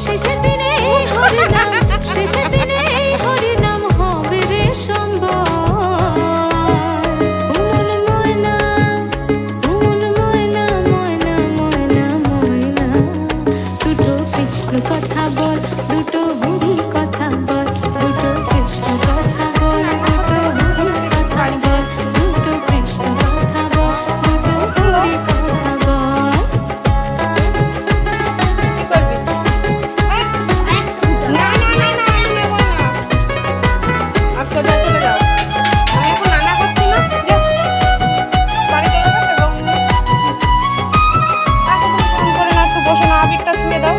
শেষের দিনে হরিনাম, শেষের দিনে হরিনাম হবে রে সম্বল। উমন ময়না, উমন ময়না, ময়না ময়না ময়না, দুটো কৃষ্ণ কথা বল, দুটো হরি কথা বল, দুটো কৃষ্ণ কথা বল, দুটো হরি কথা বল, দুটো কৃষ্ণ কথা বল, দুটো হরি কথা বল। আবিরটা ছুঁয়ে দাও।